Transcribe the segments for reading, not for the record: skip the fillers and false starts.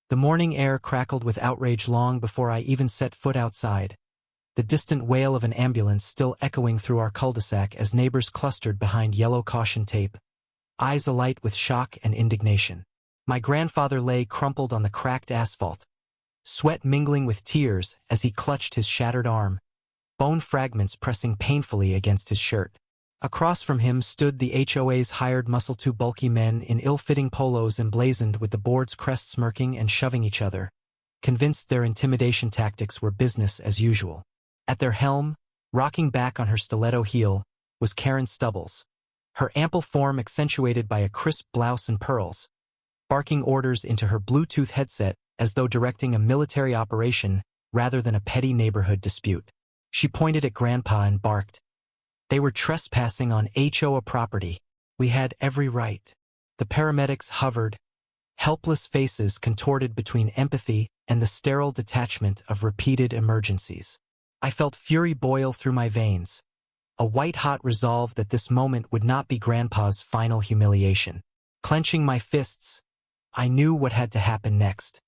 The morning air crackled with outrage long before I even set foot outside, the distant wail of an ambulance still echoing through our cul-de-sac as neighbors clustered behind yellow caution tape, eyes alight with shock and indignation. My grandfather lay crumpled on the cracked asphalt, sweat mingling with tears as he clutched his shattered arm, bone fragments pressing painfully against his shirt. Across from him stood the HOA's hired muscle-too bulky men in ill-fitting polos emblazoned with the board's crest, smirking and shoving each other, convinced their intimidation tactics were business as usual. At their helm, rocking back on her stiletto heel, was Karen Stubbles, her ample form accentuated by a crisp blouse and pearls, barking orders into her Bluetooth headset as though directing a military operation rather than a petty neighborhood dispute. She pointed at Grandpa and barked. They were trespassing on HOA property. We had every right. The paramedics hovered, helpless faces contorted between empathy and the sterile detachment of repeated emergencies. I felt fury boil through my veins, a white-hot resolve that this moment would not be Grandpa's final humiliation. Clenching my fists, I knew what had to happen next.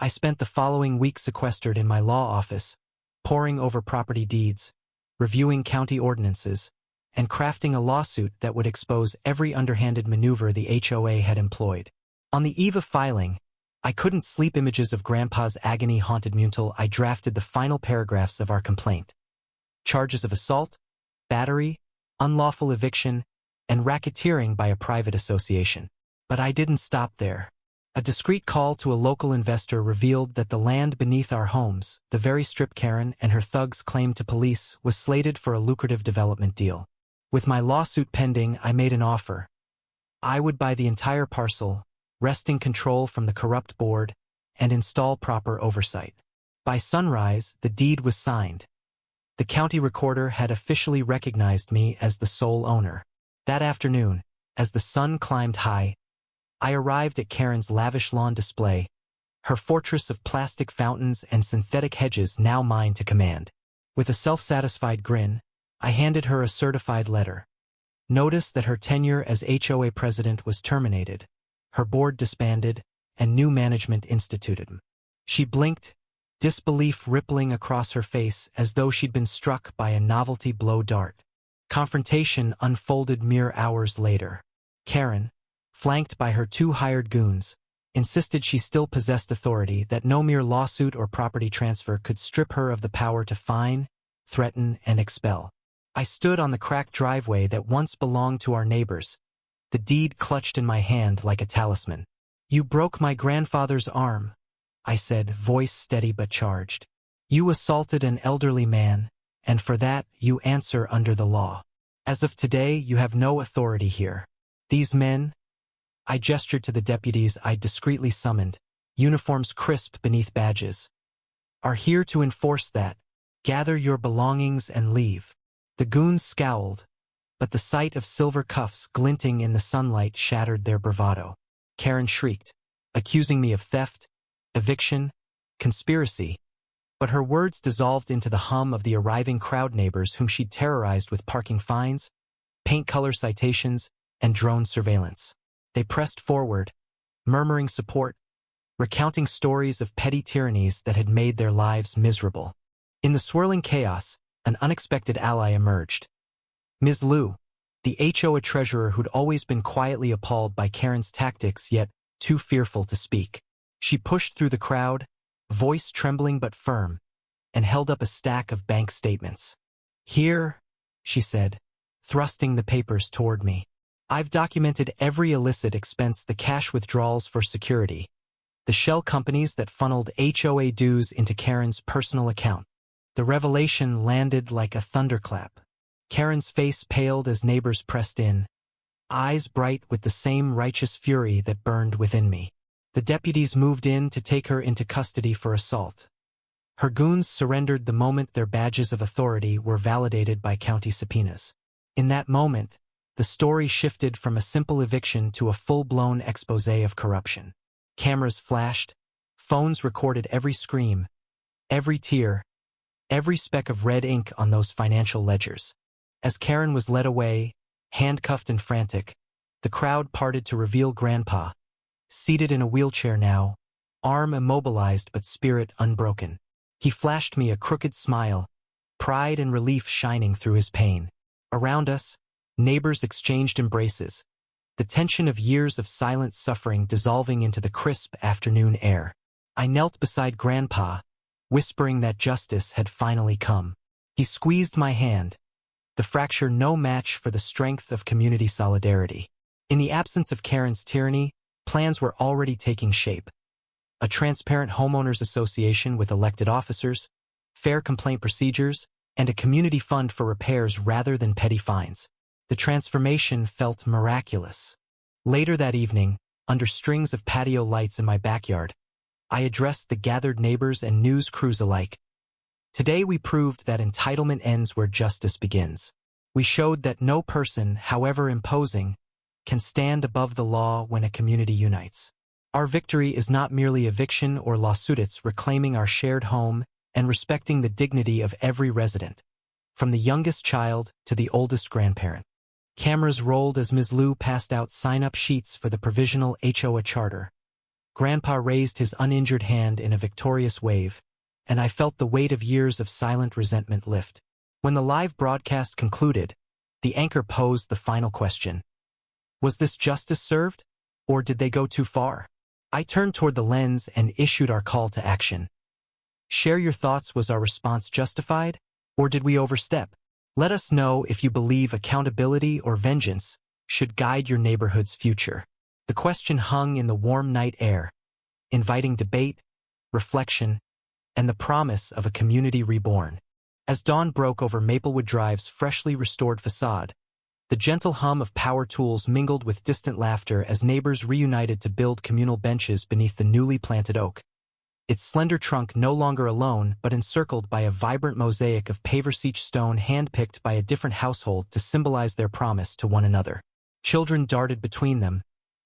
I spent the following week sequestered in my law office, poring over property deeds, reviewing county ordinances, and crafting a lawsuit that would expose every underhanded maneuver the HOA had employed. On the eve of filing, I couldn't sleep. Images of Grandpa's agony-haunted mutal. I drafted the final paragraphs of our complaint. Charges of assault, battery, unlawful eviction, and racketeering by a private association. But I didn't stop there. A discreet call to a local investor revealed that the land beneath our homes, the very strip Karen and her thugs claimed to police, was slated for a lucrative development deal. With my lawsuit pending, I made an offer. I would buy the entire parcel, wresting control from the corrupt board, and install proper oversight. By sunrise, the deed was signed. The county recorder had officially recognized me as the sole owner. That afternoon, as the sun climbed high, I arrived at Karen's lavish lawn display, her fortress of plastic fountains and synthetic hedges now mine to command. With a self-satisfied grin, I handed her a certified letter. Notice that her tenure as HOA president was terminated, her board disbanded, and new management instituted. She blinked, disbelief rippling across her face as though she'd been struck by a novelty blow dart. Confrontation unfolded mere hours later. Karen, flanked by her 2 hired goons, insisted she still possessed authority, that no mere lawsuit or property transfer could strip her of the power to fine, threaten, and expel. I stood on the cracked driveway that once belonged to our neighbors, the deed clutched in my hand like a talisman. "You broke my grandfather's arm," I said, voice steady but charged. "You assaulted an elderly man, and for that you answer under the law. As of today, you have no authority here. These men," I gestured to the deputies I discreetly summoned, uniforms crisp beneath badges, "are here to enforce that. Gather your belongings and leave." The goons scowled, but the sight of silver cuffs glinting in the sunlight shattered their bravado. Karen shrieked, accusing me of theft, eviction, conspiracy, but her words dissolved into the hum of the arriving crowd, neighbors whom she'd terrorized with parking fines, paint color citations, and drone surveillance. They pressed forward, murmuring support, recounting stories of petty tyrannies that had made their lives miserable. In the swirling chaos, an unexpected ally emerged. Ms. Liu, the HOA treasurer who'd always been quietly appalled by Karen's tactics yet too fearful to speak. She pushed through the crowd, voice trembling but firm, and held up a stack of bank statements. "Here," she said, thrusting the papers toward me. "I've documented every illicit expense, the cash withdrawals for security, the shell companies that funneled HOA dues into Karen's personal account." The revelation landed like a thunderclap. Karen's face paled as neighbors pressed in, eyes bright with the same righteous fury that burned within me. The deputies moved in to take her into custody for assault. Her goons surrendered the moment their badges of authority were validated by county subpoenas. In that moment, the story shifted from a simple eviction to a full-blown exposé of corruption. Cameras flashed, phones recorded every scream, every tear, every speck of red ink on those financial ledgers. As Karen was led away, handcuffed and frantic, the crowd parted to reveal Grandpa, seated in a wheelchair now, arm immobilized but spirit unbroken. He flashed me a crooked smile, pride and relief shining through his pain. Around us, neighbors exchanged embraces, the tension of years of silent suffering dissolving into the crisp afternoon air. I knelt beside Grandpa, whispering that justice had finally come. He squeezed my hand, the fracture no match for the strength of community solidarity. In the absence of Karen's tyranny, plans were already taking shape. A transparent homeowners association with elected officers, fair complaint procedures, and a community fund for repairs rather than petty fines. The transformation felt miraculous. Later that evening, under strings of patio lights in my backyard, I addressed the gathered neighbors and news crews alike. Today we proved that entitlement ends where justice begins. We showed that no person, however imposing, can stand above the law when a community unites. Our victory is not merely eviction or lawsuit, it's reclaiming our shared home and respecting the dignity of every resident, from the youngest child to the oldest grandparent. Cameras rolled as Ms. Liu passed out sign-up sheets for the provisional HOA charter. Grandpa raised his uninjured hand in a victorious wave, and I felt the weight of years of silent resentment lift. When the live broadcast concluded, the anchor posed the final question. Was this justice served, or did they go too far? I turned toward the lens and issued our call to action. Share your thoughts. Was our response justified, or did we overstep? Let us know if you believe accountability or vengeance should guide your neighborhood's future. The question hung in the warm night air, inviting debate, reflection, and the promise of a community reborn. As dawn broke over Maplewood Drive's freshly restored facade, the gentle hum of power tools mingled with distant laughter as neighbors reunited to build communal benches beneath the newly planted oak. Its slender trunk no longer alone but encircled by a vibrant mosaic of paver-siege stone handpicked by a different household to symbolize their promise to one another. Children darted between them,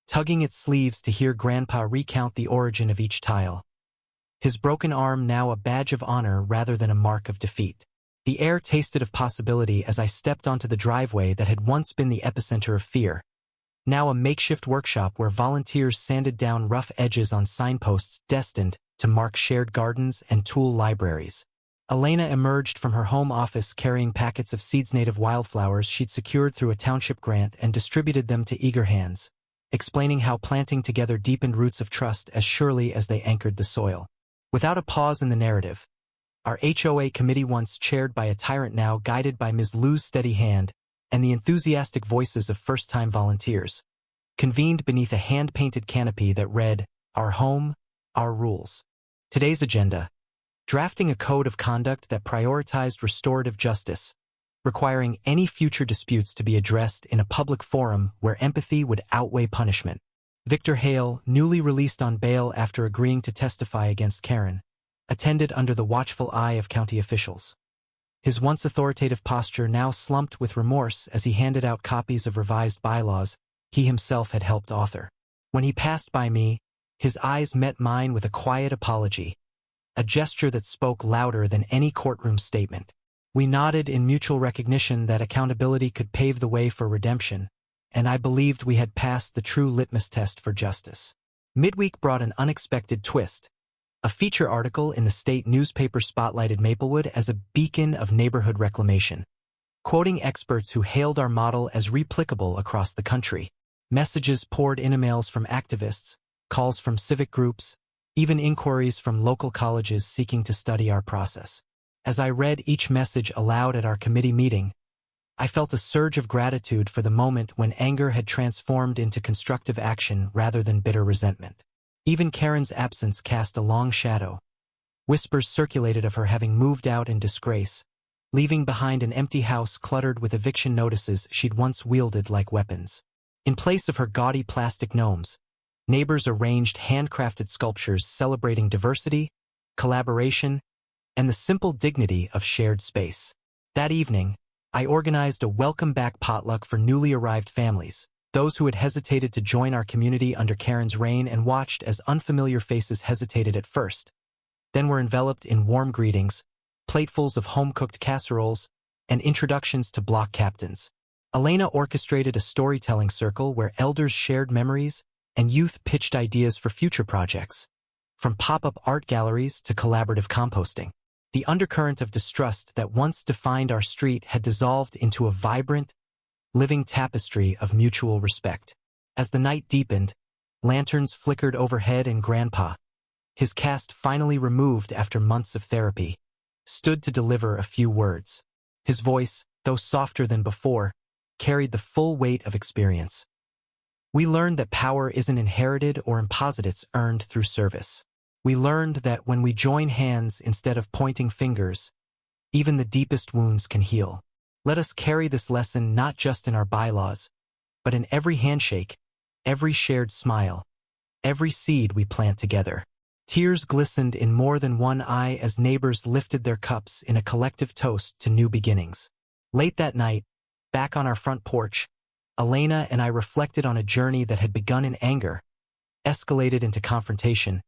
tugging at sleeves to hear Grandpa recount the origin of each tile. His broken arm now a badge of honor rather than a mark of defeat. The air tasted of possibility as I stepped onto the driveway that had once been the epicenter of fear, now a makeshift workshop where volunteers sanded down rough edges on signposts destined to mark shared gardens and tool libraries. Elena emerged from her home office carrying packets of seeds, native wildflowers she'd secured through a township grant, and distributed them to eager hands, explaining how planting together deepened roots of trust as surely as they anchored the soil. Without a pause in the narrative, our HOA committee, once chaired by a tyrant now guided by Ms. Liu's steady hand and the enthusiastic voices of first-time volunteers, convened beneath a hand-painted canopy that read, "Our home, our rules." Today's agenda: drafting a code of conduct that prioritized restorative justice, requiring any future disputes to be addressed in a public forum where empathy would outweigh punishment. Victor Hale, newly released on bail after agreeing to testify against Karen, attended under the watchful eye of county officials. His once authoritative posture now slumped with remorse as he handed out copies of revised bylaws he himself had helped author. When he passed by me, his eyes met mine with a quiet apology, a gesture that spoke louder than any courtroom statement. We nodded in mutual recognition that accountability could pave the way for redemption, and I believed we had passed the true litmus test for justice. Midweek brought an unexpected twist. A feature article in the state newspaper spotlighted Maplewood as a beacon of neighborhood reclamation, quoting experts who hailed our model as replicable across the country. Messages poured in, emails from activists, calls from civic groups, even inquiries from local colleges seeking to study our process. As I read each message aloud at our committee meeting, I felt a surge of gratitude for the moment when anger had transformed into constructive action rather than bitter resentment. Even Karen's absence cast a long shadow. Whispers circulated of her having moved out in disgrace, leaving behind an empty house cluttered with eviction notices she'd once wielded like weapons. In place of her gaudy plastic gnomes, neighbors arranged handcrafted sculptures celebrating diversity, collaboration, and the simple dignity of shared space. That evening, I organized a welcome-back potluck for newly arrived families, those who had hesitated to join our community under Karen's reign, and watched as unfamiliar faces hesitated at first, then were enveloped in warm greetings, platefuls of home-cooked casseroles, and introductions to block captains. Elena orchestrated a storytelling circle where elders shared memories and youth pitched ideas for future projects. from pop-up art galleries to collaborative composting. The undercurrent of distrust that once defined our street had dissolved into a vibrant, living tapestry of mutual respect. As the night deepened, lanterns flickered overhead and Grandpa, his cast finally removed after months of therapy, stood to deliver a few words. His voice, though softer than before, carried the full weight of experience. We learned that power isn't inherited or imposited, it's earned through service. We learned that when we join hands instead of pointing fingers, even the deepest wounds can heal. Let us carry this lesson not just in our bylaws, but in every handshake, every shared smile, every seed we plant together. Tears glistened in more than one eye as neighbors lifted their cups in a collective toast to new beginnings. Late that night, back on our front porch, Elena and I reflected on a journey that had begun in anger, escalated into confrontation,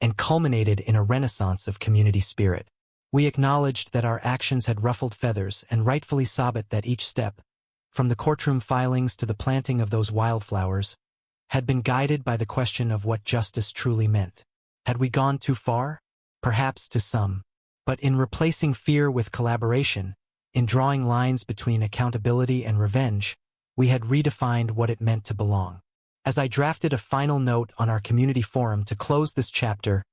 and culminated in a renaissance of community spirit. We acknowledged that our actions had ruffled feathers and rightfully sobbed that each step, from the courtroom filings to the planting of those wildflowers, had been guided by the question of what justice truly meant. Had we gone too far? Perhaps to some. But in replacing fear with collaboration, in drawing lines between accountability and revenge, we had redefined what it meant to belong. As I drafted a final note on our community forum to close this chapter,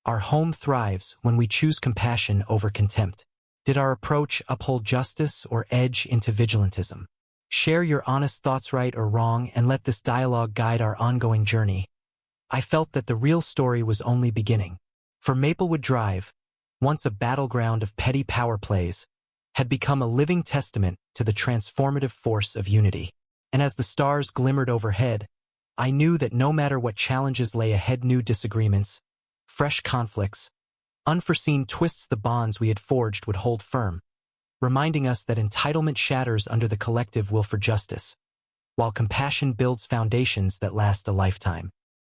our home thrives when we choose compassion over contempt. Did our approach uphold justice or edge into vigilantism? Share your honest thoughts, right or wrong, and let this dialogue guide our ongoing journey. I felt that the real story was only beginning. For Maplewood Drive, once a battleground of petty power plays, had become a living testament to the transformative force of unity. And as the stars glimmered overhead, I knew that no matter what challenges lay ahead, new disagreements, fresh conflicts, unforeseen twists, the bonds we had forged would hold firm, reminding us that entitlement shatters under the collective will for justice, while compassion builds foundations that last a lifetime.